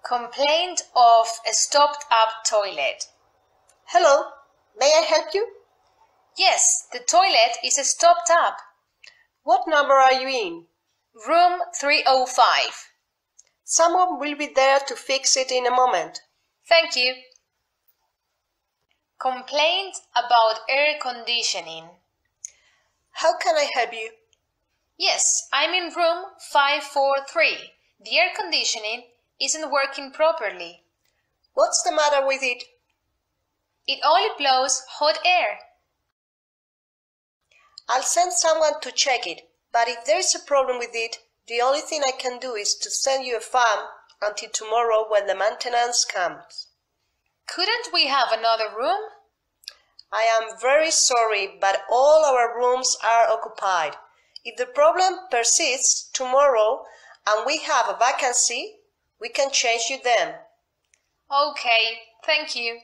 Complaint of a stopped-up toilet. Hello, may I help you? Yes, the toilet is stopped up. What number are you in? Room 305. Someone will be there to fix it in a moment. Thank you. Complaint about air conditioning. How can I help you? Yes, I'm in room 543. The air conditioning isn't working properly. What's the matter with it? It only blows hot air. I'll send someone to check it, but if there's a problem with it, the only thing I can do is to send you a fan until tomorrow when the maintenance comes. Couldn't we have another room? I am very sorry, but all our rooms are occupied. If the problem persists tomorrow and we have a vacancy, we can change you then. Okay, thank you.